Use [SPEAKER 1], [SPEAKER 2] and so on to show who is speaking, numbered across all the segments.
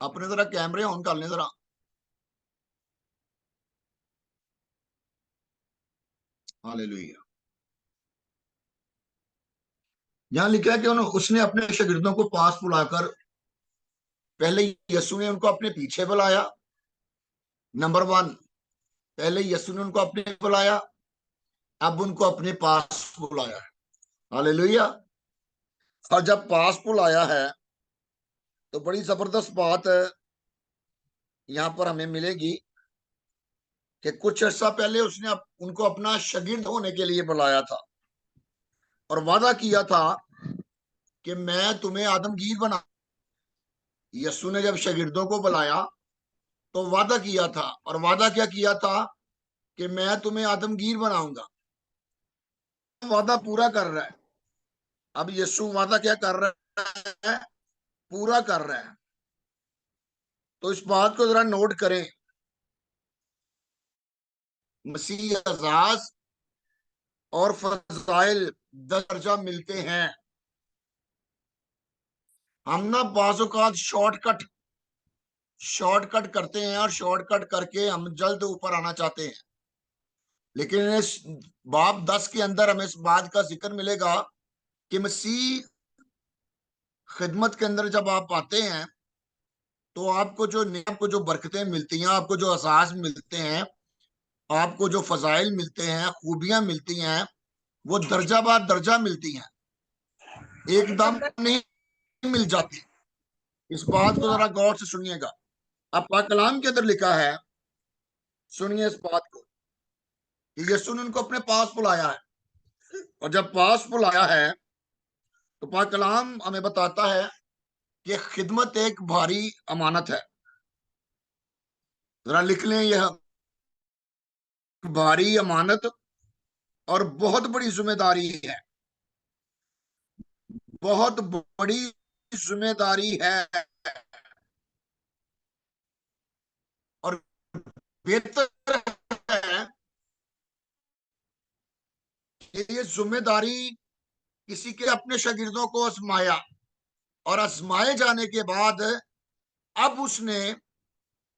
[SPEAKER 1] अपने जरा कैमरे ऑन कर लें जरा। हालेलुया। यहां लिखा है कि उसने अपने शागिर्दों को पास बुलाकर पहले यीशु ने उनको अपने पीछे बुलाया। नंबर वन, पहले यीशु ने उनको अपने बुलाया, अब उनको अपने पास बुलाया है। हालेलुया। और जब पास बुलाया है तो बड़ी जबरदस्त बात यहां पर हमें मिलेगी कि कुछ अर्सा पहले उसने उनको अपना शागिर्द होने के लिए बुलाया था और वादा किया था कि मैं तुम्हें आदमगीर बना। यीशु ने जब शागिर्दों को बुलाया तो वादा किया था, और वादा क्या किया था कि मैं तुम्हें आदमगीर बनाऊंगा। वादा पूरा कर रहा है। अब यीशु वादा क्या कर रहा है? पूरा कर रहा है। तो इस बात को जरा नोट करें। मसीह अजाज और फजाइल दर्जा मिलते हैं। हम ना बाज़-औक़ात शॉर्टकट करते हैं और शॉर्टकट करके हम जल्द ऊपर आना चाहते हैं। लेकिन इस बाब 10 के अंदर हमें इस बात का जिक्र मिलेगा कि मसीह खिदमत के अंदर जब आप आते हैं तो आपको जो बरकतें मिलती हैं, आपको जो एहसास मिलते हैं, आपको जो फजाइल मिलते हैं, खूबियां मिलती हैं, वो दर्जा बाद दर्जा मिलती हैं, एकदम नहीं मिल जाती। इस बात को जरा गौर से सुनिएगा। अब पाक कलाम के अंदर लिखा है, सुनिए इस बात को, कि यीशु ने उनको अपने पास बुलाया है। और जब पास बुलाया है तो पाक कलाम हमें बताता है कि खिदमत एक भारी अमानत है। जरा लिख लें, यह भारी अमानत और बहुत बड़ी जिम्मेदारी है। बहुत बड़ी जिम्मेदारी है। और बेहतर है कि ये जिम्मेदारी किसी के अपने शागिर्दों को आजमाया, और आजमाए जाने के बाद अब उसने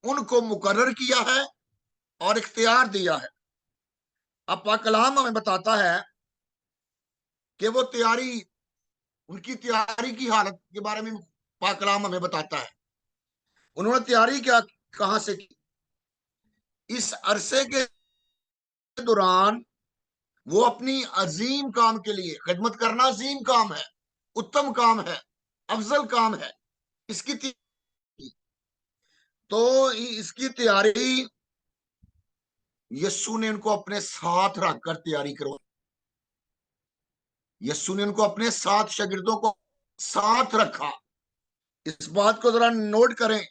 [SPEAKER 1] उनको मुकर्रर किया है और इख्तियार दिया है। अब पाक कलाम हमें बताता है कि वो तैयारी, उनकी तैयारी की हालत के बारे में पाक कलाम हमें बताता है। उन्होंने तैयारी क्या, कहां से की? इस अरसे के दौरान वो अपनी अजीम काम के लिए, खिदमत करना अजीम काम है, उत्तम काम है, अफजल काम है। इसकी तो इसकी तैयारी यस्सु ने उनको अपने साथ रखकर तैयारी करो। यस्सु ने उनको अपने साथ, शागिर्दों को साथ रखा। इस बात को जरा नोट करें।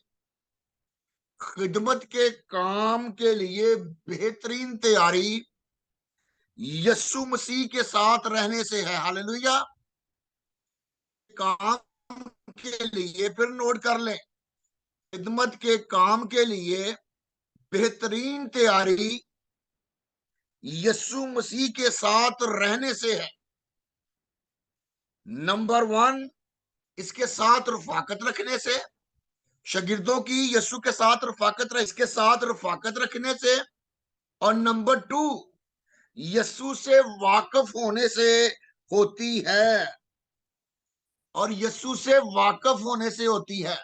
[SPEAKER 1] खिदमत के काम के लिए बेहतरीन तैयारी यस्सु मसीह के साथ रहने से है। हालेलुया। काम के लिए, फिर नोट कर लें, खिदमत के काम के लिए बेहतरीन तैयारी यस्सु मसीह के साथ रहने से है। नंबर वन, इसके साथ रफाकत रखने से, शागिर्दों की यस्सु के साथ इसके साथ रफाकत रखने से। और नंबर टू, यस्सु से वाकिफ होने से होती है। और यस्सु से वाकिफ होने से होती है।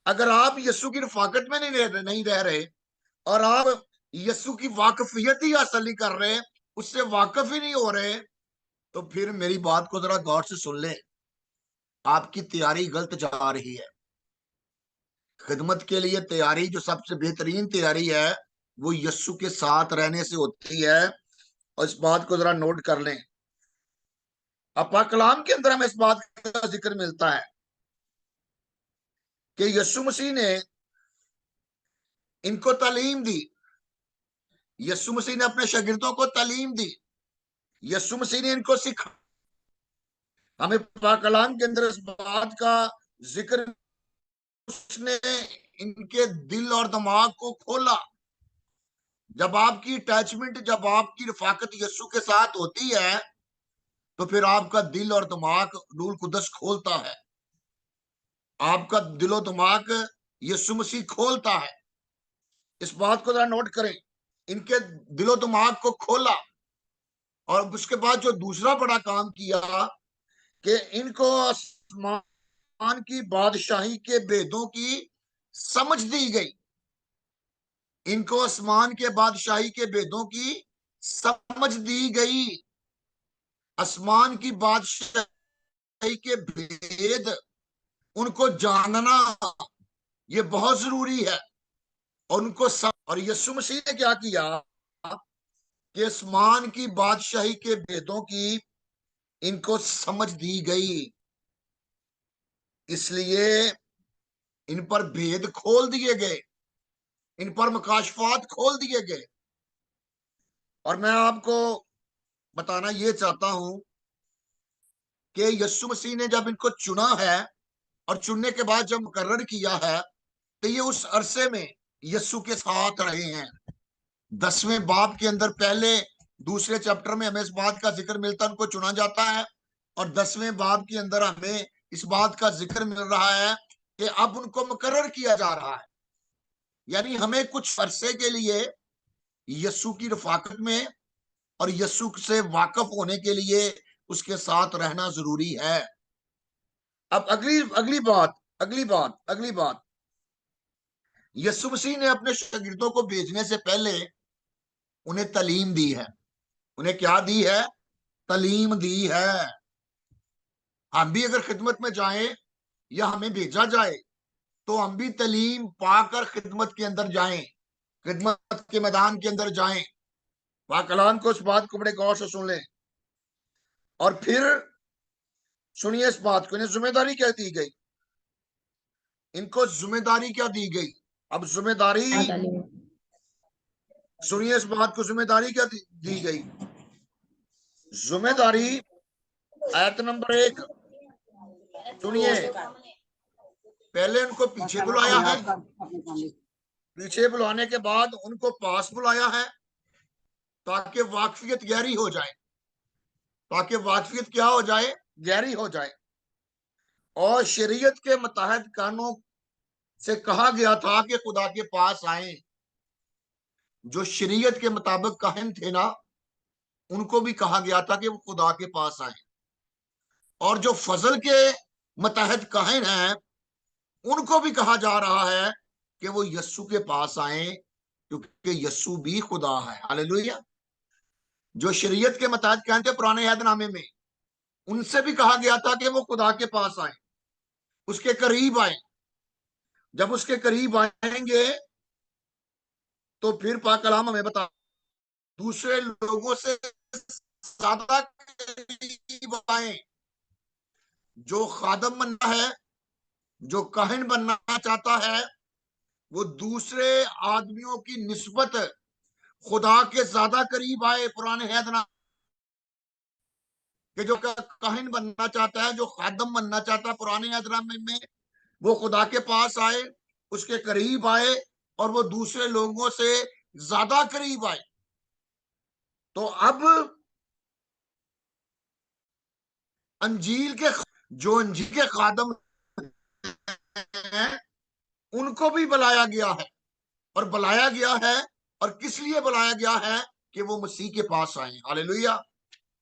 [SPEAKER 1] अगर आप यस्सु की रफाकत में नहीं रह रहे, और आप यस्सु की वाकफियत ही हासिल नहीं कर रहे, उससे वाकिफ ही नहीं हो रहे, तो फिर मेरी बात को जरा गौर से सुन लें। आपकी तैयारी गलत जा रही है। खिदमत के लिए तैयारी, जो सबसे बेहतरीन तैयारी है, वो यस्सु के साथ रहने से होती है। और इस बात को जरा नोट कर लें। अब पाक कलाम के अंदर हमें इस बात का जिक्र मिलता है कि यस्सु मसीह ने इनको तालीम दी। यस्सु मसीह ने अपने शागिर्दों को तालीम दी। यस्सु मसीह ने इनको सिखा। हमें पाक कलाम के अंदर इस बात का जिक्र, उसने इनके दिल और दिमाग को खोला। जब आपकी अटैचमेंट, जब आपकी रफाकत यस्सु के साथ होती है, तो फिर आपका दिल और दिमाग रूल कुदस खोलता है। आपका दिलो दिमाग यीशु मसीह खोलता है। इस बात को जरा नोट करें, इनके दिलो दिमाग को खोला, और उसके बाद जो दूसरा बड़ा काम किया कि इनको आसमान की बादशाही के भेदों की समझ दी गई। इनको आसमान के बादशाही के भेदों की समझ दी गई। आसमान की बादशाही के भेद उनको जानना ये बहुत जरूरी है। और उनको और यीशु मसीह ने क्या किया कि आसमान की बादशाही के भेदों की इनको समझ दी गई, इसलिए इन पर भेद खोल दिए गए, इन पर मकाशफात खोल दिए गए। और मैं आपको बताना ये चाहता हूं कि यीशु मसीह ने जब इनको चुना है और चुनने के बाद जब मुकर्रर किया है, तो ये उस अरसे में यीशु के साथ रहे हैं। 10वें बाब के अंदर पहले दूसरे चैप्टर में हमें इस बात का जिक्र मिलता है, उनको चुना जाता है। और 10वें बाब के अंदर हमें इस बात का जिक्र मिल रहा है कि अब उनको मुकर्रर किया जा रहा है। यानी हमें कुछ अरसे के लिए यीशु की रफाकत में और यीशु से वाकफ होने के लिए उसके साथ रहना जरूरी है। अब अगली अगली बात यीशु मसीह ने अपने शागिर्दों को भेजने से पहले उन्हें तालीम दी है। उन्हें क्या दी है? तालीम दी है। हम भी अगर खिदमत में जाएं या हमें भेजा जाए तो हम भी तालीम पाकर खिदमत के अंदर जाएं, खिदमत के मैदान के अंदर जाएं। पाक कलाम को इस बात को बड़े गौर से सुन लें। और फिर सुनिए इस बात को, इन्हें जिम्मेदारी क्या दी गई? इनको जिम्मेदारी क्या दी गई? अब जिम्मेदारी सुनिए इस बात को, जिम्मेदारी क्या दी गई? जिम्मेदारी आयत नंबर 1 सुनिए। पहले उनको पीछे बुलाया है, पीछे बुलाने के बाद उनको पास बुलाया है ताकि वाकफियत गहरी हो जाए, ताकि वाकफियत क्या हो जाए? गहरी हो जाए। और शरीयत के मुताबिक कानों से कहा गया था कि खुदा के पास आए। जो शरीयत के मुताबिक काहिन थे ना, उनको भी कहा गया था कि वो खुदा के पास आए। और जो फजल के मुताबिक काहिन हैं, उनको भी कहा जा रहा है कि वो यस्सु के पास आए, क्योंकि यस्सु भी खुदा है। हालेलुया। जो शरीयत के मुताबिक काहिन थे पुराने अहदनामे में, उनसे भी कहा गया था कि वो खुदा के पास आए, उसके करीब आए। जब उसके करीब आएंगे तो फिर पाक कलाम हमें बता, दूसरे लोगों से ज्यादा करीब आए। जो खादम बनना है, जो काहिन बनना चाहता है, वो दूसरे आदमियों की निस्बत खुदा के ज्यादा करीब आए। पुराने हैदना कि जो काहिन बनना चाहता है, जो खादम बनना चाहता है पुराने हैदना में, वो खुदा के पास आए, उसके करीब आए, और वो दूसरे लोगों से ज्यादा करीब आए। तो अब अंजील के जो अंजील के खादम हैं, उनको भी बुलाया गया है। और बुलाया गया है, और किस लिए बुलाया गया है? कि वो मसीह के पास आए। हालेलुया।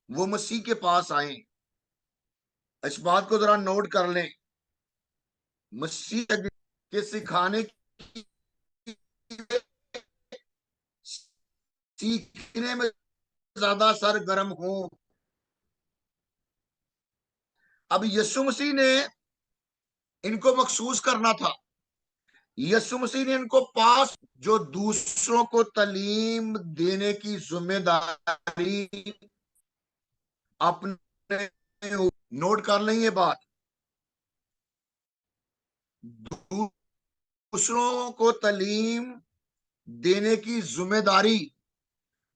[SPEAKER 1] वो मसीह के पास आए। इस बात को जरा नोट कर लें। मसीह के सिखाने की, सीखने में ज्यादा सरगर्म हो। अब यीशु मसीह ने इनको मखसूस करना था। यीशु मसीह ने इनको पास, जो दूसरों को तालीम देने की जिम्मेदारी अपने, नोट कर लें ये बात, दूसरों को तालीम देने की जिम्मेदारी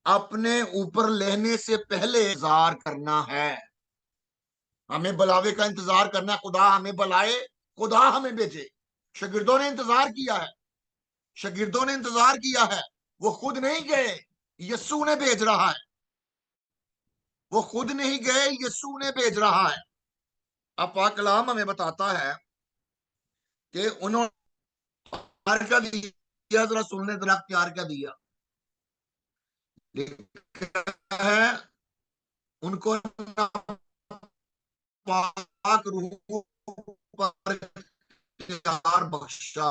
[SPEAKER 1] अपने ऊपर लेने से पहले इंतजार करना है। हमें बुलावे का इंतजार करना है। खुदा हमें बुलाए, खुदा हमें भेजे। शागिर्दों ने इंतजार किया है, शागिर्दों ने इंतजार किया है। वो खुद नहीं गए, यस्सु ने भेज रहा है। वो खुद नहीं गए, यस्सु ने भेज रहा है। अब पाक कलाम हमें बताता है कि उन्होंने क्या दिया, जरा सुनने, दरख्त प्यार क्या दिया। लिखा है उनको पाक रूह पर इख्तियार बख्शा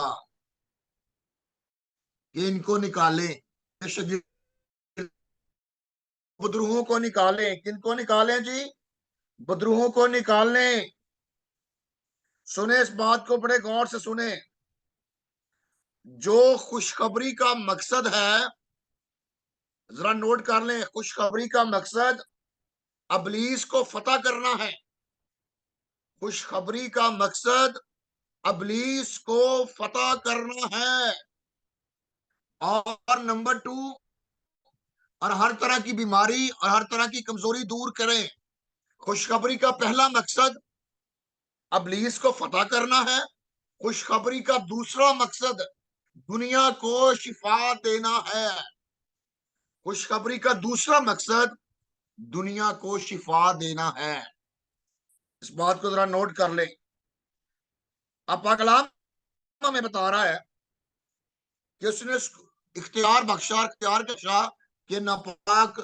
[SPEAKER 1] कि इनको निकालें, बदरूहों को निकालें। किनको निकालें जी? बदरूहों को निकालें। सुने, इस बात को बड़े गौर से सुने। जो खुशखबरी का मकसद है, जरा नोट कर लें, खुशखबरी का मकसद अबलीस को फतह करना है। खुशखबरी का मकसद अबलीस को फतह करना है। और नंबर 2, और हर तरह की बीमारी और हर तरह की कमजोरी दूर करें। खुशखबरी का पहला मकसद अबलीस को फतह करना है। खुशखबरी का दूसरा मकसद दुनिया को शिफा देना है। खुशखबरी का दूसरा मकसद दुनिया को शिफा देना है। इस बात को जरा नोट कर ले। अब पाक कलाम हमें बता रहा है कि उसने इख्तियार बख्शा, इख्तियार के शाह के नापाक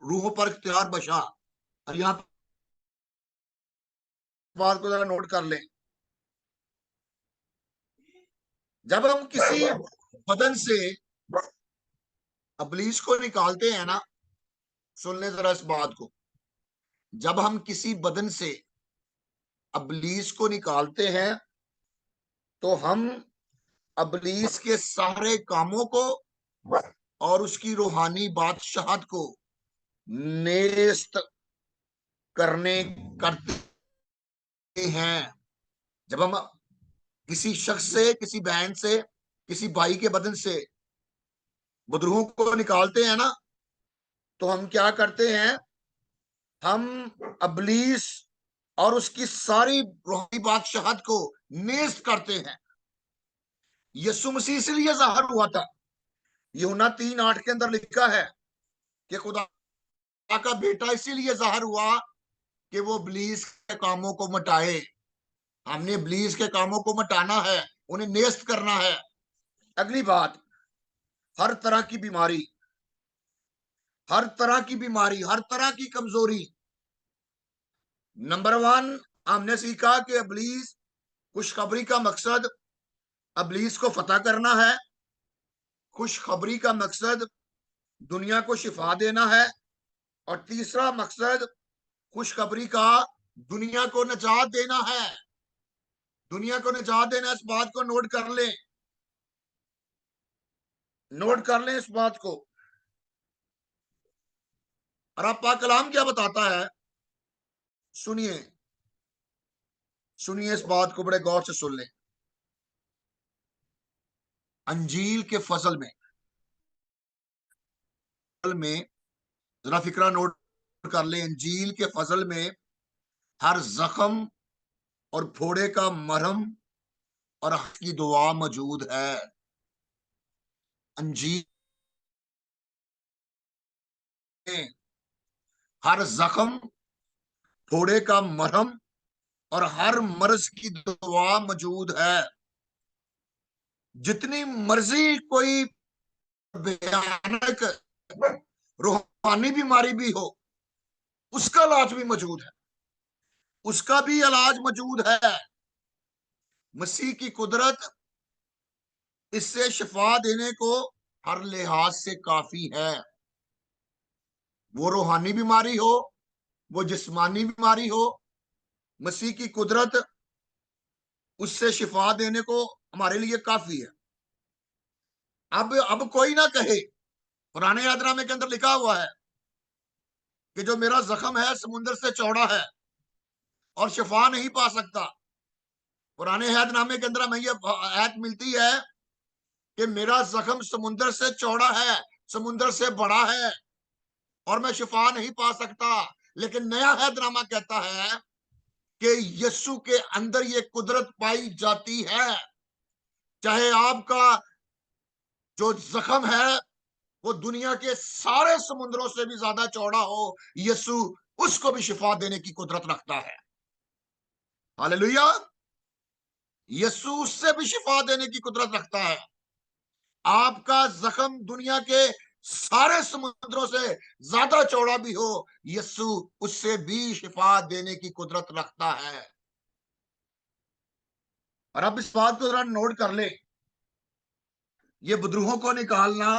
[SPEAKER 1] रूहों पर इख्तियार बख्शा। और यहाँ बात को जरा नोट कर ले। जब हम किसी बदन से अबलीस को निकालते हैं ना, सुन ले जरा इस बात को, जब हम किसी बदन से अबलीस को निकालते हैं तो हम अबलीस के सारे कामों को और उसकी रूहानी बादशाहत को नेस्त करने करते हैं। जब हम किसी शख्स से, किसी बहन से, किसी भाई के बदन से बदरूहों को निकालते हैं ना, तो हम क्या करते हैं? हम अबलीस और उसकी सारी रूहानी बादशाहत को नेस्त करते हैं। यीशु मसीह इसलिए जाहिर हुआ था। यूहन्ना 3:8 के अंदर लिखा है कि खुदा का बेटा इसीलिए जाहिर हुआ कि वो इब्लीस के कामों को मिटाए। हमने इब्लीस के कामों को मिटाना है, उन्हें नेस्त करना है। अगली बात, हर तरह की बीमारी, हर तरह की बीमारी, हर तरह की कमजोरी। नंबर 1, हमने सीखा कि इब्लीस, खुशखबरी का मकसद इब्लीस को फतह करना है। खुशखबरी का मकसद दुनिया को शिफा देना है। और तीसरा मकसद खुशखबरी का दुनिया को निजात देना है। दुनिया को निजात देना, इस बात को नोट कर लें, नोट कर लें इस बात को। और अब पाक कलाम क्या बताता है, सुनिए, सुनिए, इस बात को बड़े गौर से सुन लें। अंजील के फजल में जरा फिक्रा नोट कर लें। अंजील के फजल में हर जख्म और फोड़े का मरहम और हक की दुआ मौजूद है। अंजील में हर जख्म, फोड़े का मरहम और हर मर्ज की दुआ मौजूद है। जितनी मर्जी कोई भयानक रूहानी बीमारी भी हो, उसका इलाज भी मौजूद है, उसका भी इलाज मौजूद है। मसीह की कुदरत इससे शिफा देने को हर लिहाज से काफी है। वो रूहानी बीमारी हो, वो जिस्मानी बीमारी हो, मसीह की कुदरत उससे शिफा देने को हमारे लिए काफी है। अब कोई ना कहे, पुराने यादनामे के अंदर लिखा हुआ है कि जो मेरा जख्म है समुद्र से चौड़ा है और शिफा नहीं पा सकता। पुराने यादनामे के अंदर हमें यह आयत मिलती है कि मेरा जख्म समुद्र से चौड़ा है, समुद्र से बड़ा है और मैं शिफा नहीं पा सकता। लेकिन नया यादनामा कहता है कि यीशु के अंदर ये कुदरत पाई जाती है। चाहे आपका जो जख्म है वो दुनिया के सारे समुद्रों से भी ज्यादा चौड़ा हो, यीशु उसको भी शिफा देने की कुदरत रखता है। हालेलुया। यीशु उससे भी शिफा देने की कुदरत रखता है। आपका जख्म दुनिया के सारे समुद्रों से ज्यादा चौड़ा भी हो, यीशु उससे भी शिफा देने की कुदरत रखता है। और अब इस बात को जरा नोट कर ले, ये बदरूहों को निकालना,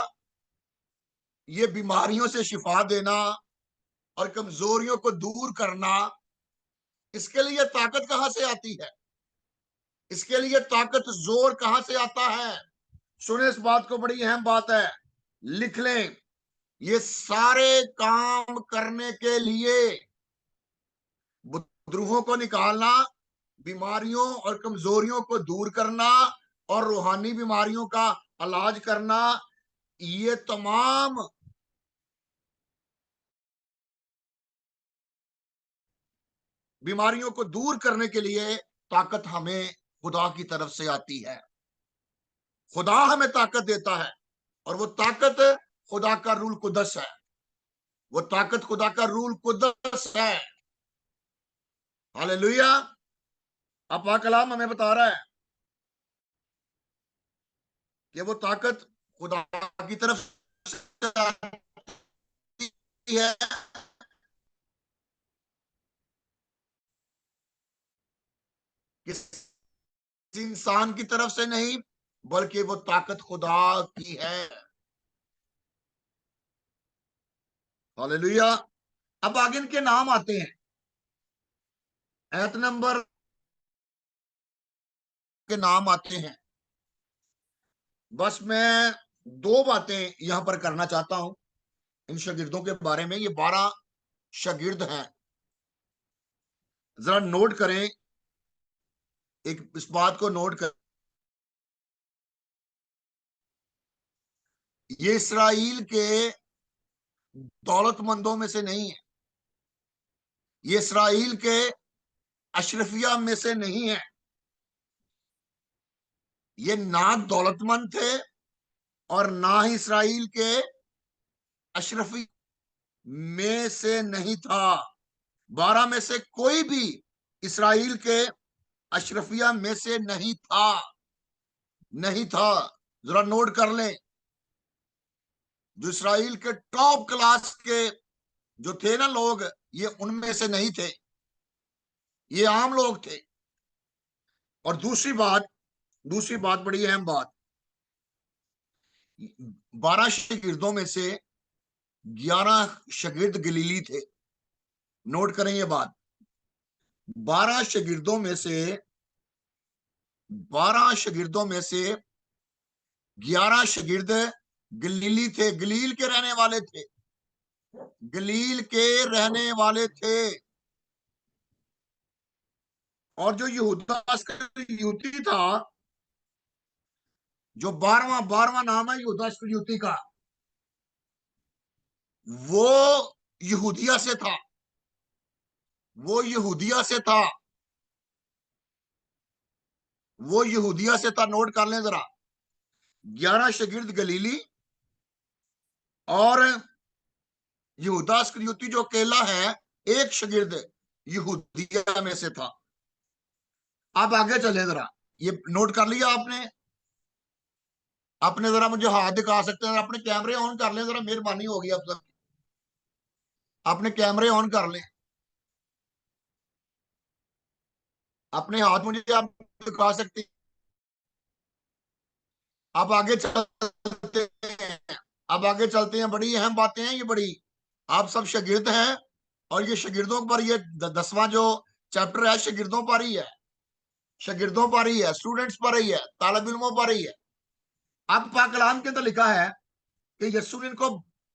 [SPEAKER 1] ये बीमारियों से शिफा देना और कमजोरियों को दूर करना, इसके लिए ताकत कहां से आती है? इसके लिए ताकत, जोर कहां से आता है? सुने इस बात को, बड़ी अहम बात है, लिख लें। ये सारे काम करने के लिए, बुद्रुहों को निकालना, बीमारियों और कमजोरियों को दूर करना और रूहानी बीमारियों का इलाज करना, ये तमाम बीमारियों को दूर करने के लिए ताकत हमें खुदा की तरफ से आती है। खुदा हमें ताकत देता है और वो ताकत खुदा का रूल कुदस है। वो ताकत खुदा का रूल कुदस है। हालेलुया। अब पाक कलाम हमें बता रहा है कि वो ताकत खुदा की तरफ से आती है, किसी इंसान की तरफ से नहीं, बल्कि वो ताकत खुदा की है। हालेलुया। अब आगे इनके नाम आते हैं। आयत नंबर के नाम आते हैं। बस मैं दो बातें यहां पर करना चाहता हूं इन शागिर्दों के बारे में। ये 12 शागिर्द हैं। जरा नोट करें, एक इस बात को नोट कर, ये इसराइल के दौलतमंदों में से नहीं है, ये इसराइल के अशरफिया में से नहीं है। ये ना दौलतमंद थे और ना ही इसराइल के अशरफी में से नहीं था। 12 में से कोई भी इसराइल के अशरफिया में से नहीं था, नहीं था। जरा नोट कर लें, जो इसराइल के टॉप क्लास के जो थे ना लोग, ये उनमें से नहीं थे, ये आम लोग थे। और दूसरी बात, बड़ी अहम बात, 12 शागिर्दों में से 11 शागिर्द गलीली थे। नोट करें ये बात, 12 शागिर्दों में से 12 शागिर्दों में से 11 शागिर्द गलीली थे, गलील के रहने वाले थे, गलील के रहने वाले थे। और जो यहूदा इस्करियोती था, जो 12वां नाम है यहूदा इस्करियोती का, वो यहूदिया से था, वो यहूदिया से था, वो यहूदिया से था। नोट कर लें जरा, 11 शागिर्द गलीली और यहूदा इस्करियोती जो अकेला है, एक शागिर्द यहूदिया में से था। आप आगे चले जरा, ये नोट कर लिया आपने? आपने जरा मुझे हाथ दिखा सकते हैं? अपने कैमरे ऑन कर लें जरा, मेहरबानी होगी आप सब, अपने कैमरे ऑन कर लें। अपने हाथ मुझे आप दिखा सकते हैं। अब आगे चलते हैं, अब आगे चलते हैं। बड़ी अहम बातें हैं ये, बड़ी। आप सब शागिर्द हैं और ये शागिर्दों पर, ये 10वां जो चैप्टर है शागिर्दों पर ही है, शागिर्दों पर ही है, स्टूडेंट्स पर ही है, तालिब इल्मों पर ही है। अब पाक कलाम के अंदर लिखा है कि यीशु ने इनको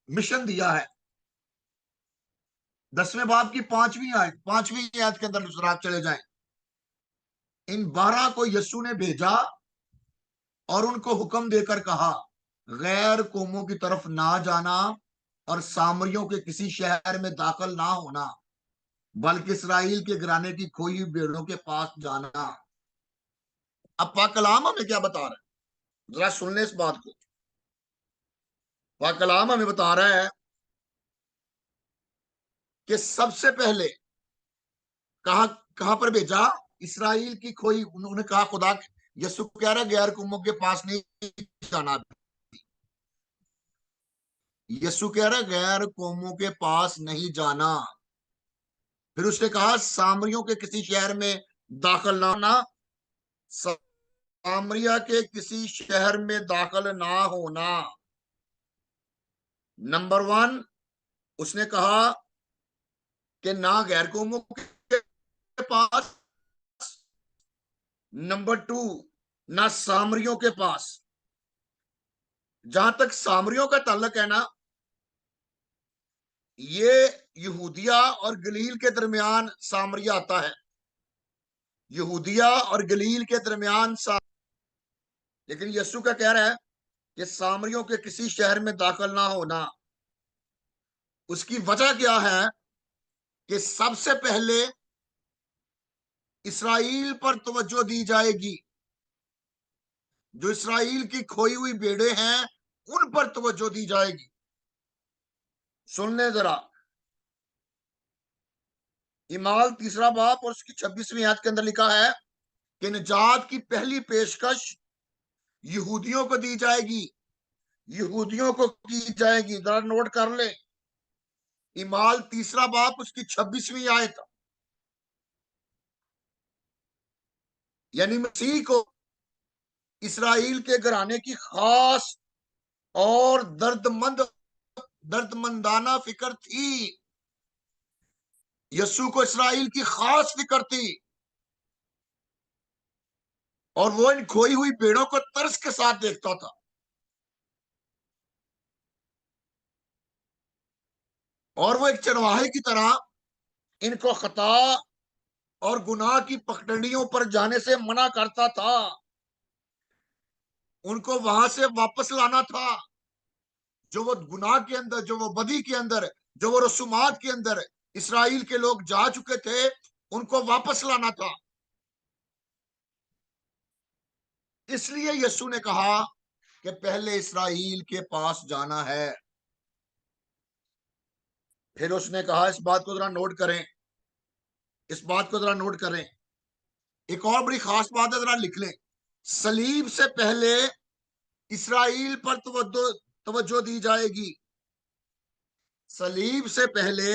[SPEAKER 1] मिशन दिया है। 10वें बाब की 5वीं आयत के अंदर आप चले जाएं। इन 12 को यीशु ने भेजा और उनको हुक्म देकर कहा, गैर कौमों की तरफ ना जाना और सामरियों के किसी शहर में दाखिल ना होना, बल्कि इसराइल के घराने की खोई हुई भेड़ों के पास जाना। अब पाक कलाम हमें क्या बता रहा है, जरा सुन ले इस बात को। पाक कलाम हमें बता रहा है कि सबसे पहले कहां कहां पर भेजा? इसराइल की खोई, उन्होंने कहा खुदा, यीशु कह रहा गैर कौमों के पास नहीं जाना। यीशु कह रहा गैर कौमों के पास नहीं जाना। फिर उसने कहा सामरियों के किसी शहर में दाखिल ना होना, सामरिया के किसी शहर में दाखिल ना होना। नंबर 1 उसने कहा कि ना गैर कौमों के पास। नंबर 2 ना सामरियों के पास। जहां तक सामरियों का ताल्लुक है ना, ये यहूदिया और गलील के दरमियान सामरिया आता है। यहूदिया और गलील के दरमियान लेकिन यीशु का कह रहा है कि सामरियों के किसी शहर में दाखिल ना होना। उसकी वजह क्या है कि सबसे पहले इसराइल पर तवज्जो दी जाएगी। जो इसराइल की खोई हुई भेड़े हैं उन पर तवज्जो दी जाएगी। सुन ले जरा, इमाल 3 बाब और उसकी 26वीं आयत के अंदर लिखा है कि निजात की पहली पेशकश यहूदियों को दी जाएगी। यहूदियों को की जाएगी। जरा नोट कर ले, इमाल 3 बाब उसकी 26वीं आयत। यानी मसीह को इसराइल के घराने की खास और दर्दमंदाना फिक्र थी। यीशु को इसराइल की खास फिक्र थी और वो इन खोई हुई भेड़ों को तरस के साथ देखता था। और वो एक चरवाहे की तरह इनको खता और गुनाह की पगडंडियों पर जाने से मना करता था। उनको वहां से वापस लाना था। जो वो गुनाह के अंदर, जो वो बदी के अंदर, जो वो रसूमात के अंदर इसराइल के लोग जा चुके थे, उनको वापस लाना था। इसलिए यीशु ने कहा कि पहले इसराइल के पास जाना है। फिर उसने कहा, इस बात को जरा नोट करें, इस बात को जरा नोट करें। एक और बड़ी खास बात है, जरा लिख लें। सलीब से पहले इसराइल पर तवज्जो दी जाएगी। सलीब से पहले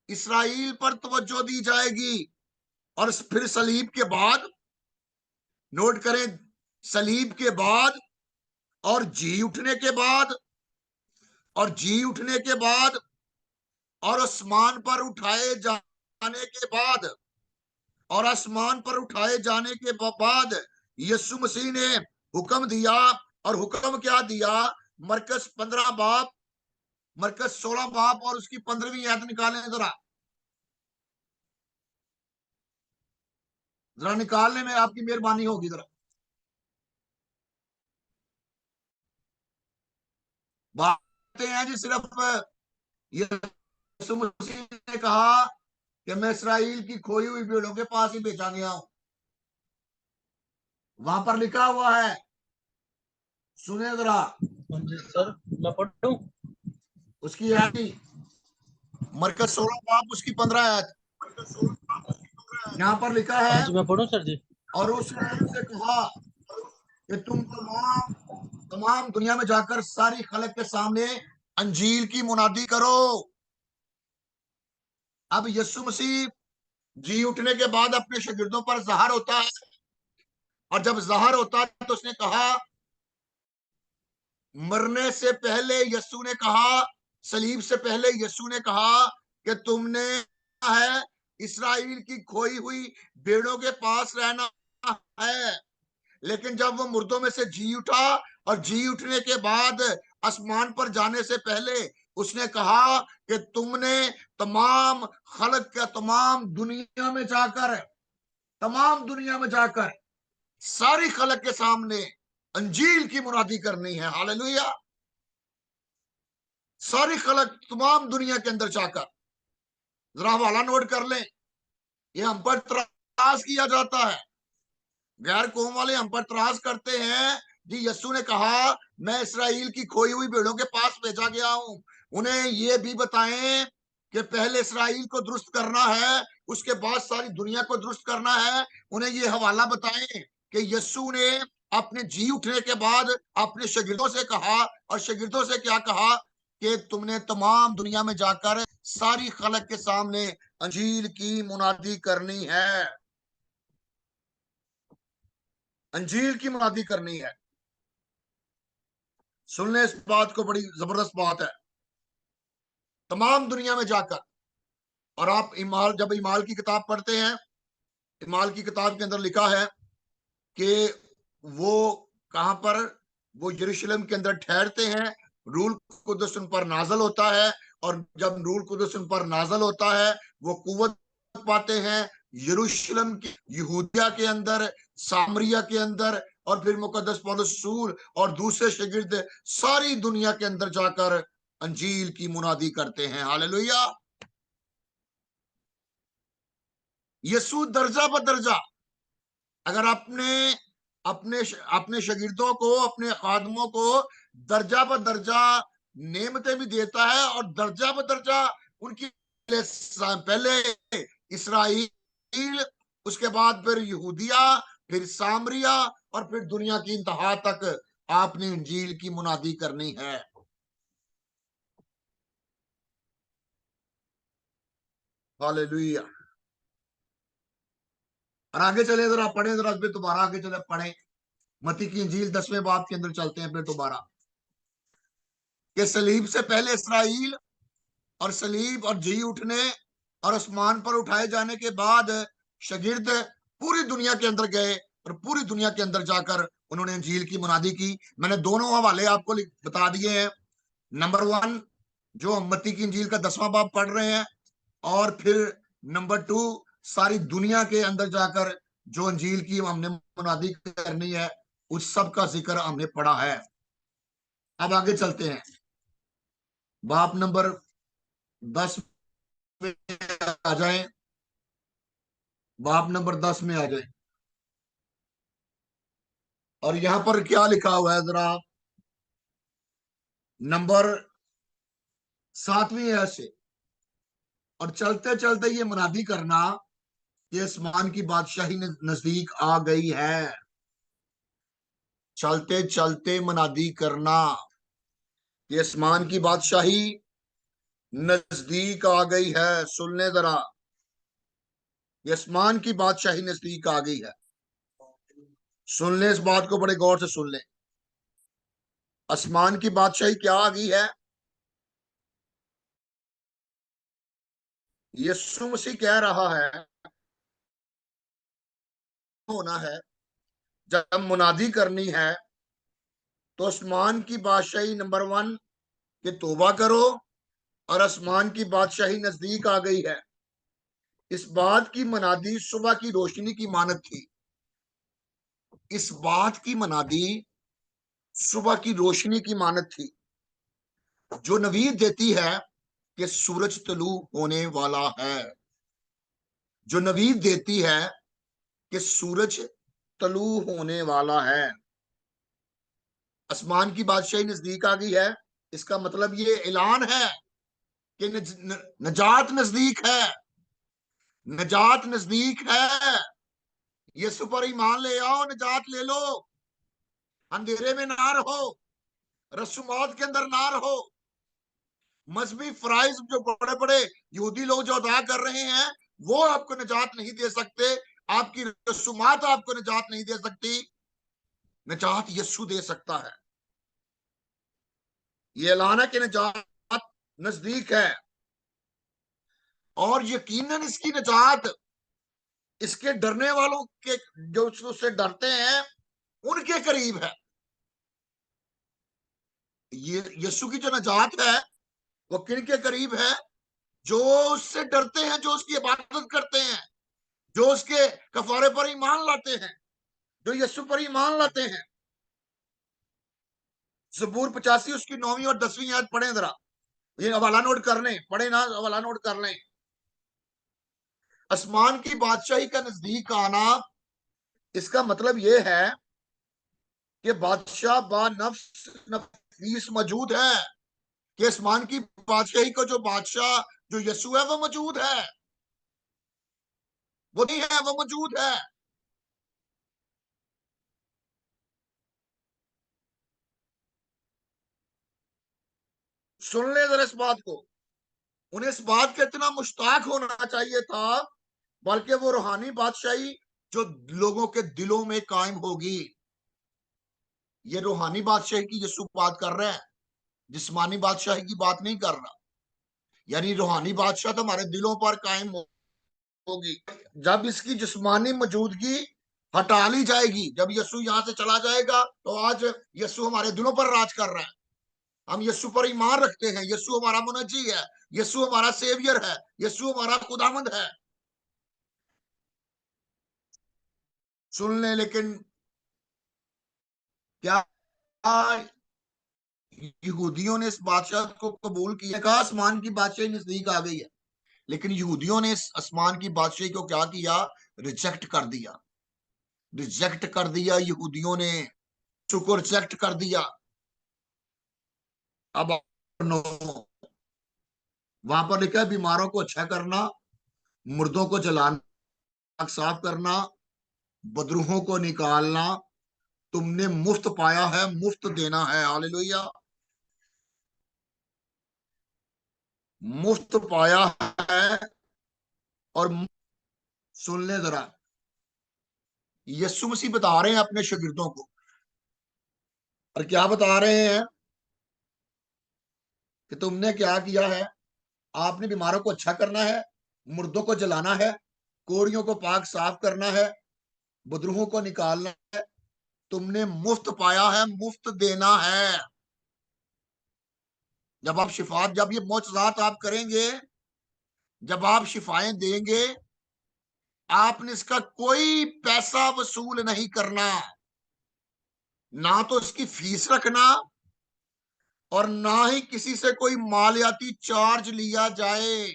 [SPEAKER 1] इसराइल पर तवज्जो दी जाएगी। और फिर सलीब के बाद, नोट करें, सलीब के बाद और जी उठने के बाद, और जी उठने के बाद और आसमान पर उठाए जाने के बाद, और आसमान पर उठाए जाने के बाद यीशु मसीह ने हुक्म दिया। और हुक्म क्या दिया? मरकस 15 बाब, मरकस 16 बाब और उसकी 15वीं आयत निकालें जरा। जरा निकालने में आपकी मेहरबानी होगी। जरा बातें हैं जी, सिर्फ यीशु मसीह ने कहा कि मैं इसराइल की खोई हुई भेड़ों के पास ही भेजा गया हूं। वहां पर लिखा हुआ है, सुने जरा।
[SPEAKER 2] हाँ जी सर, मैं पढ़ूं?
[SPEAKER 1] उसकी आयत, मरकस 16 बाब उसकी 15 आयत। यहाँ पर लिखा
[SPEAKER 2] हाँ
[SPEAKER 1] है,
[SPEAKER 2] जी, मैं पढ़ूं सर जी?
[SPEAKER 1] और उसने उनसे कहा कि तुम तमाम तमाम दुनिया में जाकर सारी खलक के सामने अंजील की मुनादी करो। अब यीशु मसीह जी उठने के बाद अपने शागिर्दों पर ज़ाहिर होता है। और जब ज़ाहिर होता है तो उसने कहा, मरने से पहले यीशु ने कहा, सलीब से पहले यीशु ने कहा कि तुमने है इसराइल की खोई हुई भेड़ों के पास रहना है। लेकिन जब वो मुर्दों में से जी उठा और जी उठने के बाद आसमान पर जाने से पहले उसने कहा कि तुमने तमाम खलक का, तमाम दुनिया में जाकर सारी खलक के सामने अंजील की मुनादी करनी है। हालेलुया। सारी खलक, तमाम दुनिया के अंदर जाकर, जरा हवाला नोट कर लें। ये हम पर त्रास किया जाता है। गैर कौम वाले हम पर त्रास करते हैं जी, यीशु ने कहा मैं इसराइल की खोई हुई भेड़ों के पास भेजा गया हूं। उन्हें ये भी बताएं कि पहले इसराइल को दुरुस्त करना है, उसके बाद सारी दुनिया को दुरुस्त करना है, उन्हें ये हवाला बताएं कि यीशु ने अपने जी उठने के बाद अपने शागिर्दों से कहा, और शागिर्दों से क्या कहा कि तुमने तमाम दुनिया में जाकर सारी खलक के सामने अंजील की मुनादी करनी है, अंजील की मुनादी करनी है। सुनने इस बात को, बड़ी जबरदस्त बात है, तमाम दुनिया में जाकर। और आप जब इमाल की किताब पढ़ते हैं, इमाल की किताब के अंदर लिखा है कि वो कहां पर, वो यरूशलेम के अंदर ठहरते हैं, रूल कुदस उन पर नाजल होता है, और जब रूल कुदस उन पर नाजल होता है वो कुव्वत पाते हैं यरूशलेम के, यहूदिया के अंदर, सामरिया के अंदर, और फिर मुकद्दस पौलुस रसूल और दूसरे शागिर्द सारी दुनिया के अंदर जाकर अंजील की मुनादी करते हैं। हालेलुया। यीशु दर्जा ब दर्जा, अगर अपने अपने अपने शागिर्दों को, अपने खादमों को दर्जा ब दर्जा नेमतें भी देता है, और दर्जा ब दर्जा उनकी, पहले इसराइल, उसके बाद फिर यहूदिया, फिर सामरिया, और फिर दुनिया की इंतहा तक आपने इंजील की मुनादी करनी है। हालेलुया। और आगे चले, जरा पढ़े, जरा फिर दोबारा आगे चले पढ़े, मत्ती की इंजील 10वें बाब के अंदर चलते हैं फिर दोबारा, कि सलीब से पहले इसराइल, और सलीब और जी उठने और आसमान पर उठाए जाने के बाद शागिर्द पूरी दुनिया के अंदर गए, और पूरी दुनिया के अंदर जाकर उन्होंने इंजील की मुनादी की। मैंने दोनों हवाले आपको बता दिए हैं। नंबर 1 जो हम मत्ती की इंजील का 10वां बाब पढ़ रहे हैं, और फिर नंबर 2 सारी दुनिया के अंदर जाकर जो इंजील की हमने मुनादी करनी है, उस सब का जिक्र हमने पढ़ा है। अब आगे चलते हैं, बाब नंबर 10 में आ जाए, बाब नंबर 10 में आ जाए, और यहां पर क्या लिखा हुआ है जरा, नंबर 7वीं आयत से। और चलते चलते ये मुनादी करना कि आसमान की बादशाही नजदीक आ गई है। चलते चलते मुनादी करना कि आसमान की बादशाही नजदीक आ गई है। सुन ले जरा, ये आसमान की बादशाही नजदीक आ गई है। सुन ले, इस बात को बड़े गौर से सुन ले। आसमान की बादशाही क्या आ गई है? यीशु मसीह कह रहा है, होना है, जब मुनादी करनी है तो आसमान की बादशाही नंबर 1 कि तौबा करो, और आसमान की बादशाही नजदीक आ गई है। इस बात की मनादी सुबह की रोशनी की मानत थी। इस बात की मनादी सुबह की रोशनी की मानत थी, जो नवीद देती है कि सूरज तलू होने वाला है, जो नवीद देती है कि सूरज तलू होने वाला है। आसमान की बादशाही नजदीक आ गई है, इसका मतलब ये ऐलान है कि नजात नजदीक है, नजात नजदीक है। यीशु पर ईमान ले आओ, नजात ले लो, अंधेरे में ना रहो, रसूमात के अंदर ना रहो। मजहबी फराइज जो बड़े बड़े यहूदी लोग जो अदा कर रहे हैं, वो आपको निजात नहीं दे सकते, आपकी रसूमात आपको निजात नहीं दे सकती। निजात यीशु दे सकता है। ये ऐलान है कि निजात नजदीक है, और यकीनन इसकी निजात इसके डरने वालों के, जो उससे डरते हैं, उनके करीब है। ये यीशु की जो निजात है वो किन के करीब है? जो उससे डरते हैं, जो उसकी इबादत करते हैं, जो उसके कफारे पर ईमान लाते हैं, जो यीशु पर ईमान लाते हैं। जबूर 85 उसकी 9वीं और 10वीं आयत पढ़े जरा, ये हवाला नोट कर लें, पढ़े ना, हवाला नोट कर लें। आसमान की बादशाही का नजदीक आना, इसका मतलब यह है कि बादशाह बा नफ्स नफीस मौजूद है, कि आसमान की बादशाही को जो बादशाह, जो यीशु है वो मौजूद है, वो नहीं है, वो मौजूद है। सुन ले जरा इस बात को। उन्हें इस बात का इतना मुश्ताक होना चाहिए था, बल्कि वो रूहानी बादशाही जो लोगों के दिलों में कायम होगी। ये रूहानी बादशाही की यीशु बात कर रहे हैं, जिस्मानी बादशाही की बात नहीं कर रहा। यानी रूहानी बादशाह तो हमारे दिलों पर कायम होगी। जब इसकी जिस्मानी मौजूदगी हटा ली जाएगी, जब यीशु यहां से चला जाएगा, तो आज यीशु हमारे दिलों पर राज कर रहा है। हम यीशु पर ईमान रखते हैं। यीशु हमारा मुनज्जी है, यीशु हमारा सेवियर है, यीशु हमारा खुदावंद है। सुन ले, लेकिन क्या यहूदियों ने इस बादशाह को कबूल किया? कहा आसमान की बादशाही नजदीक आ गई है, लेकिन यहूदियों ने इस आसमान की बादशाही को क्या किया? रिजेक्ट कर दिया। रिजेक्ट कर दिया यहूदियों ने, को रिजेक्ट कर दिया। अब नो, वहां पर लिखा है बीमारों को अच्छा करना, मुर्दों को जलाना, साफ करना, बदरूहों को निकालना तुमने मुफ्त पाया है, मुफ्त देना है। हालेलुया। मुफ्त पाया है। और सुन ले जरा, यीशु मसीह बता रहे हैं अपने शागिर्दों को, और क्या बता रहे हैं कि तुमने क्या किया है? आपने बीमारों को अच्छा करना है, मुर्दों को जलाना है, कोड़ियों को पाक साफ करना है, बदरूहों को निकालना है। तुमने मुफ्त पाया है, मुफ्त देना है। जब आप शिफात, जब ये मोजज़ात आप करेंगे, जब आप शिफाएं देंगे, आपने इसका कोई पैसा वसूल नहीं करना, ना तो इसकी फीस रखना, और ना ही किसी से कोई मालियाती चार्ज लिया जाए।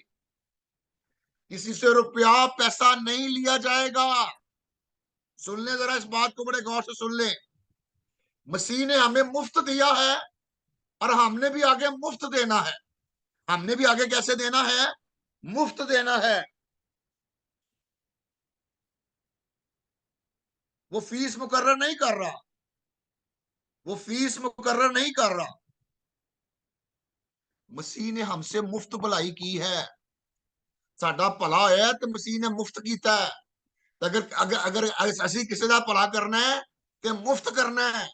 [SPEAKER 1] किसी से रुपया पैसा नहीं लिया जाएगा। सुन ले जरा इस बात को, बड़े गौर से सुन ले। मसीह ने हमें मुफ्त दिया है, और हमने भी आगे मुफ्त देना है। हमने भी आगे कैसे देना है? मुफ्त देना है। वो फीस मुकर्रर नहीं कर रहा, वो फीस मुकर्रर नहीं कर रहा। मसीह ने हमसे मुफ्त भलाई की है। साडा भला है तो मसीह ने मुफ्त किया है। तो अगर अगर अगर असि किसी का भला करना है तो मुफ्त करना है।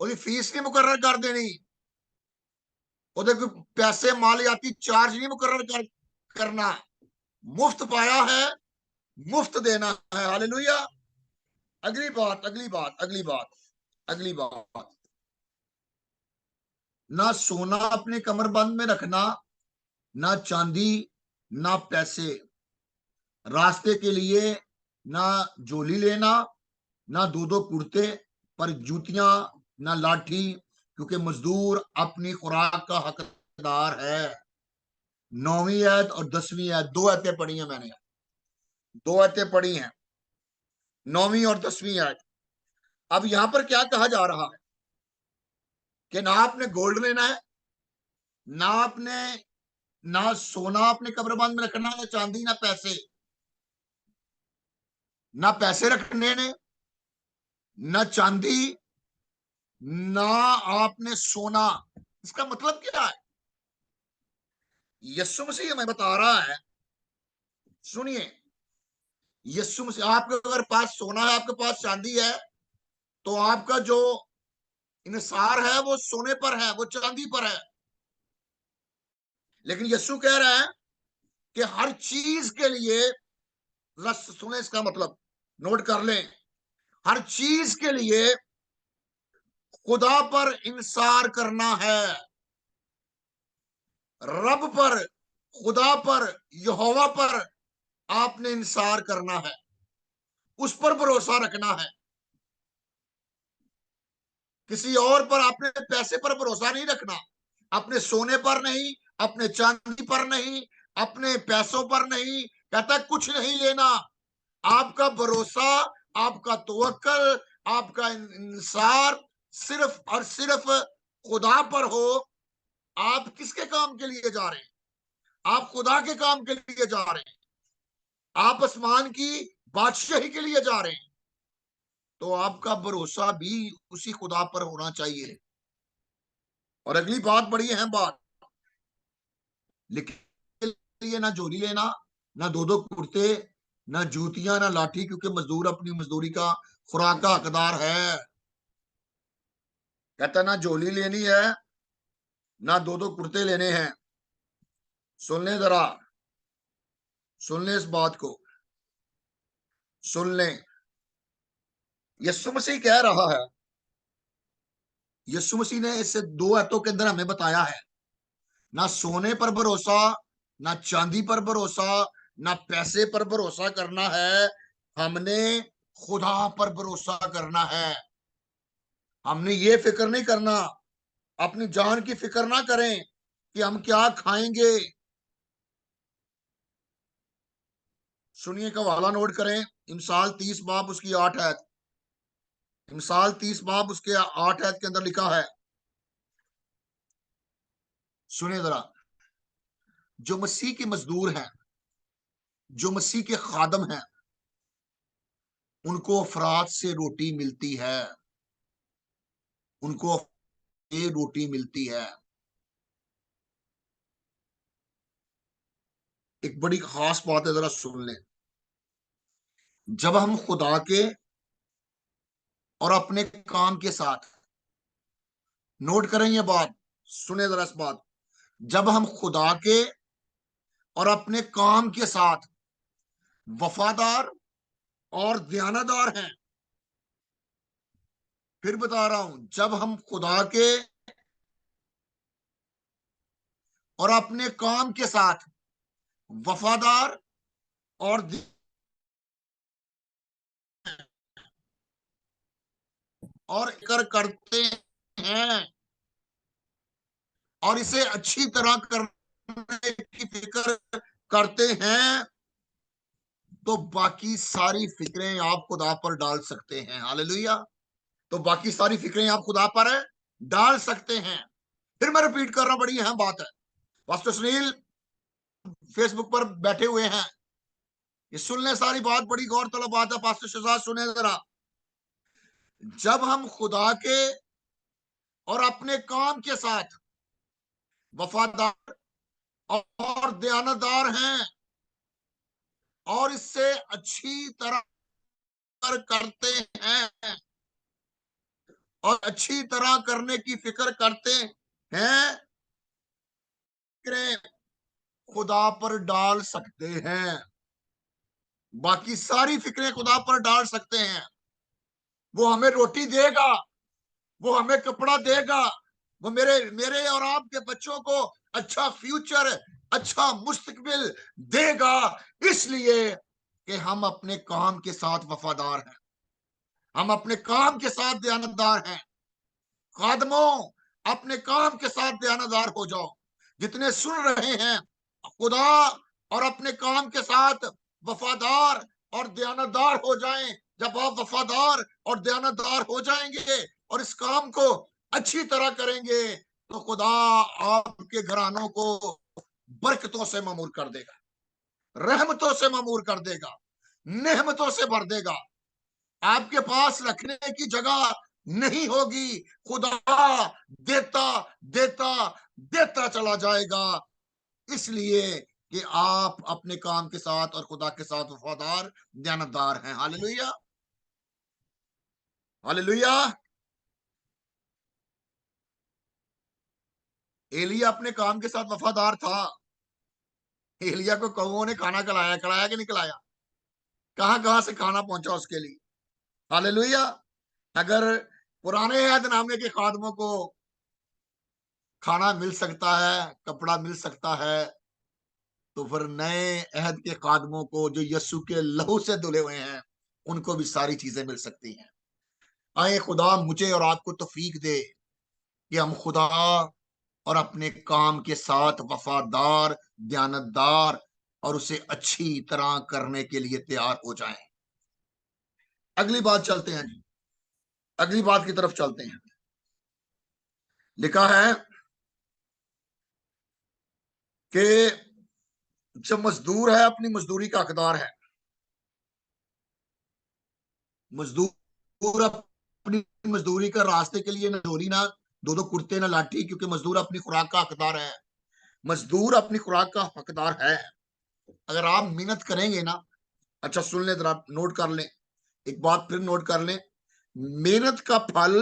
[SPEAKER 1] ਉਹਦੀ फीस नहीं मुकर्रर कर देनी, ਉਹਦੇ कोई पैसे मालियाती चार्ज नहीं मुकर्रर करना। मुफ्त पाया है, मुफ्त देना है। हालेलुया। अगली बात, अगली बात, अगली बात, अगली बात। ना सोना अपने कमरबंद में रखना, ना चांदी, ना पैसे, रास्ते के लिए ना झोली लेना, ना दो दो कुर्ते पर जूतियां, ना लाठी, क्योंकि मजदूर अपनी खुराक का हकदार है। 9वीं आयत और 10वीं आयत, दो आयतें पढ़ी हैं मैंने, दो आयतें पढ़ी हैं, 9वीं और 10वीं आयत। अब यहां पर क्या कहा जा रहा है कि ना आपने गोल्ड लेना है, ना आपने, ना सोना अपने कब्रबंद में रखना, ना चांदी, ना पैसे। ना पैसे रखने ने, ना चांदी, ना आपने सोना। इसका मतलब क्या है? यीशु मसीह हमें बता रहा है, सुनिए। यीशु मसीह, आपके अगर पास सोना है, आपके पास चांदी है, तो आपका जो इनसार है वो सोने पर है, वो चांदी पर है। लेकिन यीशु कह रहा है कि हर चीज के लिए, रस सुने इसका मतलब, नोट कर लें, हर चीज के लिए खुदा पर इंसार करना है। रब पर, खुदा पर, यहोवा पर आपने इंसार करना है, उस पर भरोसा रखना है। किसी और पर, आपने पैसे पर भरोसा नहीं रखना, अपने सोने पर नहीं, अपने चांदी पर नहीं, अपने पैसों पर नहीं। कहता है कुछ नहीं लेना। आपका भरोसा, आपका तवक्कल, आपका इंसार सिर्फ और सिर्फ खुदा पर हो। आप किसके काम के लिए जा रहे हैं? आप खुदा के काम के लिए जा रहे हैं, आप आसमान की बादशाही के लिए जा रहे हैं, तो आपका भरोसा भी उसी खुदा पर होना चाहिए। और अगली बात बड़ी अहम बात, लेकिन लिए ना झोली लेना, ना दो दो कुर्ते, ना जूतियां, ना लाठी, क्योंकि मजदूर अपनी मजदूरी का खुराक का हकदार है। कहता ना झोली लेनी है, ना दो दो कुर्ते लेने हैं। सुन ले जरा, सुन ले इस बात को, सुन ले। यीशु मसीह कह रहा है, यीशु मसीह ने इससे दो आयतों के अंदर हमें बताया है, ना सोने पर भरोसा, ना चांदी पर भरोसा, ना पैसे पर भरोसा करना है, हमने खुदा पर भरोसा करना है। हमने ये फिक्र नहीं करना, अपनी जान की फिक्र ना करें कि हम क्या खाएंगे। सुनिए का हवाला नोट करें, इमसाल 30 बाब उसकी 8 है। इमसाल 30 बाब उसके 8 है के अंदर लिखा है, सुनिए जरा। जो मसीह के मजदूर हैं, जो मसीह के खादम हैं, उनको अफरात से रोटी मिलती है, उनको ये रोटी मिलती है। एक बड़ी खास बात है, जरा सुन लें। जब हम खुदा के और अपने काम के साथ, नोट करें ये बात, सुने जरा इस बात, जब हम खुदा के और अपने काम के साथ वफादार और दयानतदार हैं, फिर बता रहा हूं, जब हम खुदा के और अपने काम के साथ वफादार और कर करते हैं और इसे अच्छी तरह करने की फिक्र करते हैं, तो बाकी सारी फिक्रें आप खुदा पर डाल सकते हैं। हालेलुया। तो बाकी सारी फिक्रें आप खुदा पर डाल सकते हैं। फिर मैं रिपीट कर रहा हूं, बड़ी अहम बात है। पास्टर सुनील फेसबुक पर बैठे हुए हैं, ये सुन ले सारी बात, बड़ी गौरतलब बात है। पास्टर शहजाद सुने जरा, जब हम खुदा के और अपने काम के साथ वफादार और दयानतदार हैं और इससे अच्छी तरह करते हैं और अच्छी तरह करने की फिक्र करते हैं, फिक्रें खुदा पर डाल सकते हैं। बाकी सारी फिक्रें खुदा पर डाल सकते हैं। वो हमें रोटी देगा, वो हमें कपड़ा देगा, वो मेरे मेरे और आपके बच्चों को अच्छा फ्यूचर, अच्छा मुस्तकबिल देगा, इसलिए कि हम अपने काम के साथ वफादार हैं, हम अपने काम के साथ दयानतदार हैं। खादमों, अपने काम के साथ दयानतदार हो जाओ। जितने सुन रहे हैं, खुदा और अपने काम के साथ वफादार और दयानतदार हो जाएं। जब आप वफादार और दयानतदार हो जाएंगे और इस काम को अच्छी तरह करेंगे, तो खुदा आपके घरानों को बरकतों से मामूर कर देगा, रहमतों से मामूर कर देगा, नेहमतों से भर देगा। आपके पास रखने की जगह नहीं होगी। खुदा देता देता देता चला जाएगा, इसलिए कि आप अपने काम के साथ और खुदा के साथ वफादार दयानतदार हैं। Hallelujah, hallelujah. एलिया अपने काम के साथ वफादार था। एलिया को कौओं ने खाना खिलाया, खिलाया कि नहीं खिलाया? कहां कहां से खाना पहुंचा उसके लिए। हालेलुया। अगर पुराने ऐहदनामे के खादमों को खाना मिल सकता है, कपड़ा मिल सकता है, तो फिर नए अहद के खादमों को जो यीशु के लहू से धुले हुए हैं, उनको भी सारी चीजें मिल सकती हैं। आए खुदा मुझे और आपको तौफीक दे कि हम खुदा और अपने काम के साथ वफादार, दयानतदार और उसे अच्छी तरह करने के लिए तैयार हो जाएं। अगली बात चलते हैं जी, अगली बात की तरफ चलते हैं। लिखा है कि जो मजदूर है अपनी मजदूरी का हकदार है। मजदूर अपनी मजदूरी का रास्ते के लिए ना डोरी, ना दो दो कुर्ते, ना लाठी, क्योंकि मजदूर अपनी खुराक का हकदार है। मजदूर अपनी खुराक का हकदार है। अगर आप मेहनत करेंगे ना, अच्छा सुन लें जरा, नोट कर लें, एक बात फिर नोट कर लें। मेहनत का फल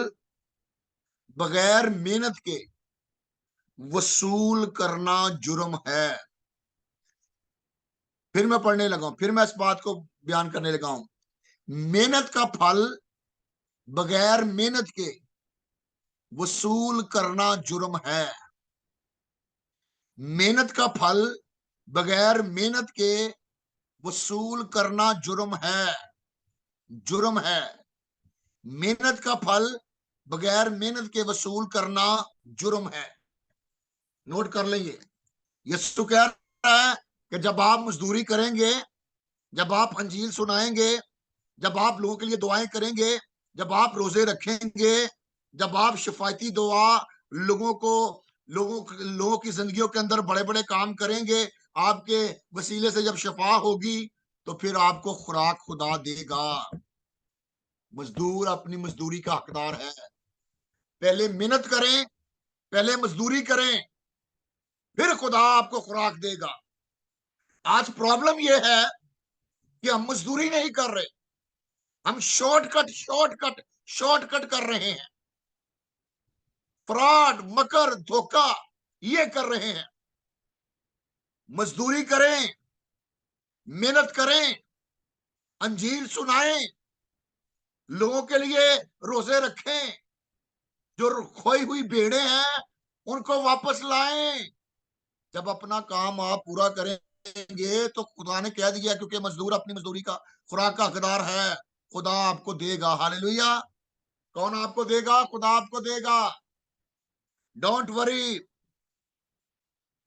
[SPEAKER 1] बगैर मेहनत के वसूल करना जुर्म है। फिर मैं पढ़ने लगा हूं, फिर मैं इस बात को बयान करने लगा हूं। मेहनत का फल बगैर मेहनत के वसूल करना जुर्म है। मेहनत का फल बगैर मेहनत के वसूल करना जुर्म है। जुर्म है। मेहनत का फल बगैर मेहनत के वसूल करना जुर्म है। नोट कर लेंगे। यीशु कह रहा है कि जब आप मजदूरी करेंगे, जब आप अंजील सुनाएंगे, जब आप लोगों के लिए दुआएं करेंगे, जब आप रोजे रखेंगे, जब आप शिफायती दुआ लोगों को, लोगों की जिंदगियों के अंदर बड़े बड़े काम करेंगे, आपके वसीले से जब शफा होगी, तो फिर आपको खुराक खुदा देगा। मजदूर अपनी मजदूरी का हकदार है। पहले मेहनत करें, पहले मजदूरी करें, फिर खुदा आपको खुराक देगा। आज प्रॉब्लम यह है कि हम मजदूरी नहीं कर रहे, हम शॉर्टकट कर रहे हैं। फ्रॉड, मकर, धोखा ये कर रहे हैं। मजदूरी करें, मेहनत करें, अंजील सुनाएं, लोगों के लिए रोजे रखें, जो खोई हुई भेड़ें हैं उनको वापस लाएं। जब अपना काम आप पूरा करेंगे तो खुदा ने कह दिया, क्योंकि मजदूर अपनी मजदूरी का खुराक का हकदार है, खुदा आपको देगा। हालेलुया। कौन आपको देगा? खुदा आपको देगा। डोंट वरी,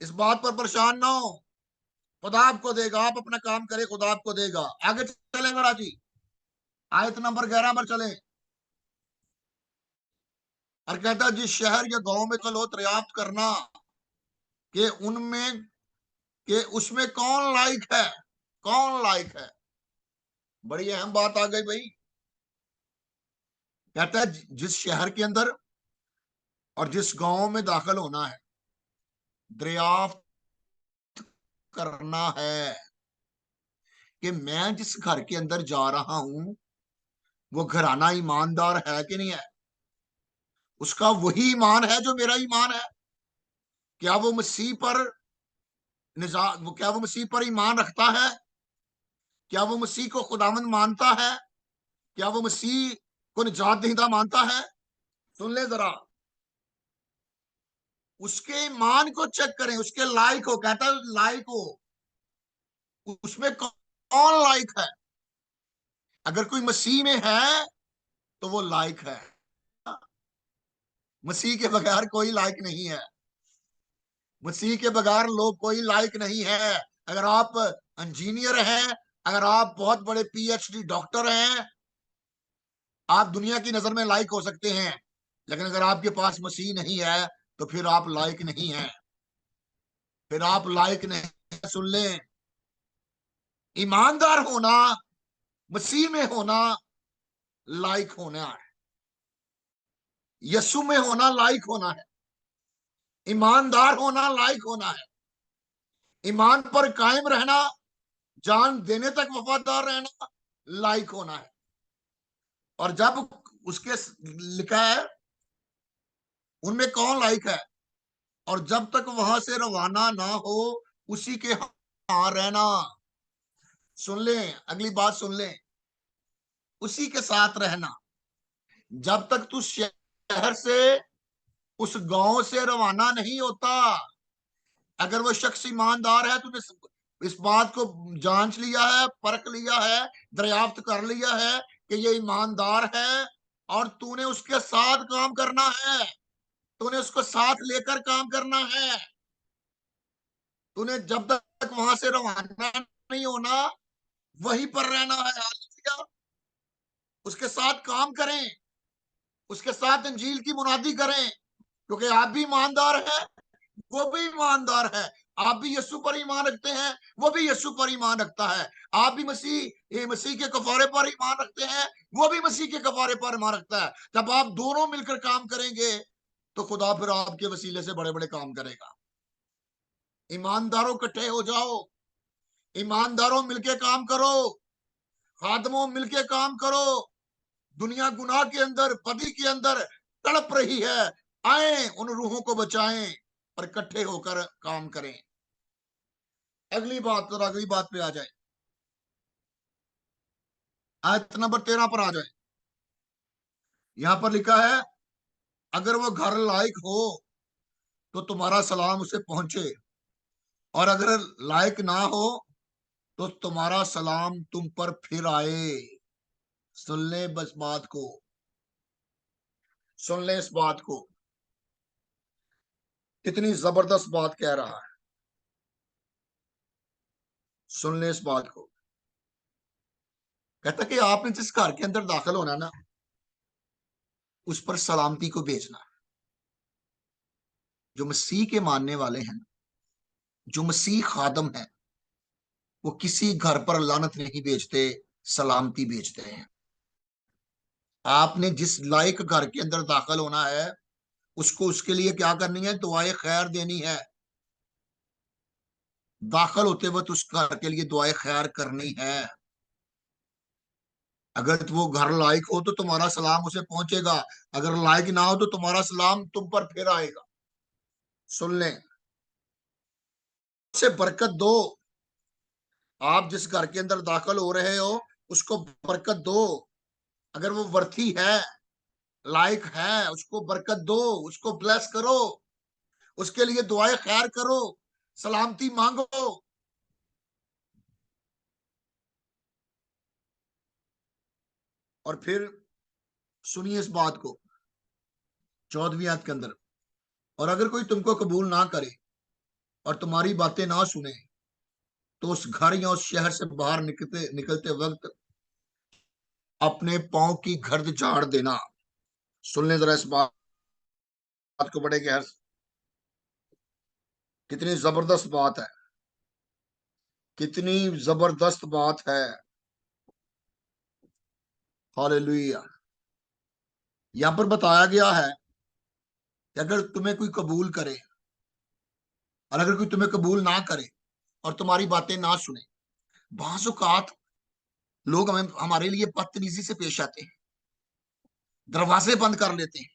[SPEAKER 1] इस बात पर परेशान ना हो। खुदा आपको देगा। आप अपना काम करें, खुदा आपको देगा। आगे चलेंगे राजी, आयत नंबर 11 पर चलें। और कहता है, जिस शहर या गांव में चलो दरियाफ्त करना कि उनमें, कि उसमें कौन लायक है। कौन लायक है? बड़ी अहम बात आ गई भाई। कहता है जिस शहर के अंदर और जिस गांव में दाखिल होना है, दरियाफ्त करना है कि मैं जिस घर के अंदर जा रहा हूं वो घराना ईमानदार है कि नहीं है। उसका वही ईमान है जो मेरा ईमान है। क्या वो मसीह पर क्या वो मसीह पर ईमान रखता है? क्या वो मसीह को खुदावंद मानता है? क्या वो मसीह को निजात दहिंदा मानता है? सुन ले जरा, उसके ईमान को चेक करें, उसके लायक हो। कहता है लायक हो, उसमें कौन लायक है। अगर कोई मसीह में है तो वो लायक है। मसीह के बगैर कोई लायक नहीं है। मसीह के बगैर लोग कोई लायक नहीं है। अगर आप इंजीनियर हैं, अगर आप बहुत बड़े पीएचडी डॉक्टर हैं, आप दुनिया की नजर में लायक हो सकते हैं, लेकिन अगर आपके पास मसीह नहीं है तो फिर आप लायक नहीं हैं। फिर आप लायक नहीं। सुन लें, ईमानदार होना, मसीह में होना लायक होना है। यीशु में होना लायक होना है। ईमानदार होना लायक होना है। ईमान पर कायम रहना, जान देने तक वफादार रहना लायक होना है। और जब उसके लिखा है उनमें कौन लायक है, और जब तक वहां से रवाना ना हो उसी के यहां रहना। सुन लें, अगली बात सुन लें, उसी के साथ रहना। जब तक तू शहर से, उस गांव से रवाना नहीं होता। अगर वो शख्स ईमानदार है, तूने इस बात को जांच लिया है, परख लिया है, दरियाफ्त कर लिया है कि ये ईमानदार है, और तूने उसके साथ काम करना है, तूने उसको साथ लेकर काम करना है। तूने जब तक वहां से रवाना नहीं होना वहीं पर रहना है। हालेलुया। उसके साथ काम करें, उसके साथ इंजील की मुनादी करें, क्योंकि आप भी ईमानदार हैं, वो भी ईमानदार है। आप भी यीशु पर ईमान रखते हैं, वो भी यीशु पर ईमान रखता है। आप भी मसीह के कफारे पर ईमान रखते हैं, वो भी मसीह के कफारे पर ईमान रखता है। जब आप दोनों मिलकर काम करेंगे तो खुदा फिर आपके वसीले से बड़े बड़े काम करेगा। ईमानदारों इकट्ठे हो जाओ, ईमानदारों मिलके काम करो, खादमों मिलके काम करो। दुनिया गुनाह के अंदर, बदी के अंदर तड़प रही है। आए उन रूहों को बचाएं और इकट्ठे होकर काम करें। अगली बात पे आ जाए, आयत नंबर 13 पर आ जाए। यहां पर लिखा है, अगर वो घर लायक हो तो तुम्हारा सलाम उसे पहुंचे, और अगर लायक ना हो तो तुम्हारा सलाम तुम पर फिर आए। सुन ले बस बात को, सुन ले इस बात को, कितनी जबरदस्त बात कह रहा है। सुन ले इस बात को। कहता कि आपने जिस घर के अंदर दाखिल होना ना, उस पर सलामती को भेजना। जो मसीह के मानने वाले हैं, जो मसीह खादम है, वो किसी घर पर लानत नहीं भेजते, सलामती भेजते हैं। आपने जिस लायक घर के अंदर दाखिल होना है, उसको उसके लिए क्या करनी है? दुआए खैर देनी है। दाखिल होते वक्त उस घर के लिए दुआए खैर करनी है। अगर वो घर लायक हो तो तुम्हारा सलाम उसे पहुंचेगा, अगर लायक ना हो तो तुम्हारा सलाम तुम पर फिर आएगा। सुन लें, उसे बरकत दो। आप जिस घर के अंदर दाखिल हो रहे हो, उसको बरकत दो। अगर वो वर्थी है, लायक है, उसको बरकत दो, उसको ब्लेस करो, उसके लिए दुआएं खैर करो, सलामती मांगो। और फिर सुनिए इस बात को, 14वीं आयत के अंदर, और अगर कोई तुमको कबूल ना करे और तुम्हारी बातें ना सुने, तो उस घर या उस शहर से बाहर निकलते निकलते वक्त अपने पांव की गर्द झाड़ देना। सुन ले जरा इस बात को बड़े गहर से। कितनी जबरदस्त बात है, कितनी जबरदस्त बात है। हालेलुया। यहां पर बताया गया है कि अगर तुम्हें कोई कबूल करे, और अगर कोई तुम्हें कबूल ना करे और तुम्हारी बातें ना सुने, बाज़ औक़ात लोग हमारे लिए बदतमीजी से पेश आते हैं, दरवाजे बंद कर लेते हैं,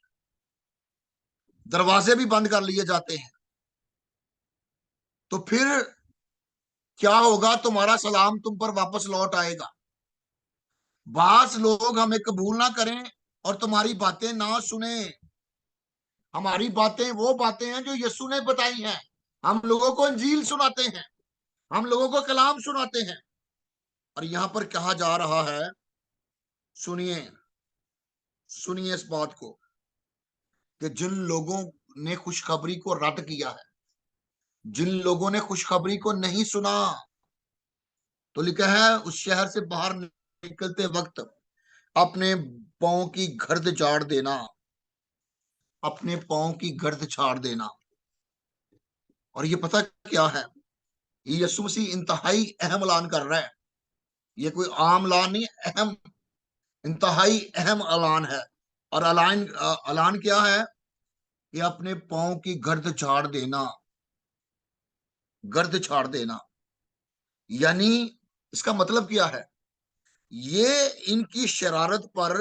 [SPEAKER 1] दरवाजे भी बंद कर लिए जाते हैं। तो फिर क्या होगा? तुम्हारा सलाम तुम पर वापस लौट आएगा। बास लोग हमें कबूल ना करें और तुम्हारी बातें ना सुने। हमारी बातें वो बातें हैं जो यीशु ने बताई हैं। हम लोगों को इंजील सुनाते हैं, हम लोगों को कलाम सुनाते हैं। और यहां पर कहा जा रहा है, सुनिए, सुनिए इस बात को, कि जिन लोगों ने खुशखबरी को रद्द किया है, जिन लोगों ने खुशखबरी को नहीं सुना, तो लिखा है उस शहर से बाहर निकलते वक्त अपने पांव की गर्द झाड़ देना, अपने पांव की गर्द झाड़ देना। और ये पता क्या है? ये यीशु मसीह इंतहाई अहम ऐलान कर रहा है। ये कोई आम ऐलान नहीं, अहम, इंतहाई अहम ऐलान है। और ऐलान क्या है? कि अपने पांव की गर्द झाड़ देना, गर्द झाड़ देना। यानी इसका मतलब क्या है? ये इनकी शरारत पर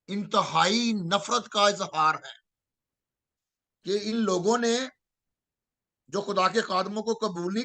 [SPEAKER 1] इंतहाई नफरत का इजहार है कि इन लोगों ने जो खुदा के खादमों को कबूल नहीं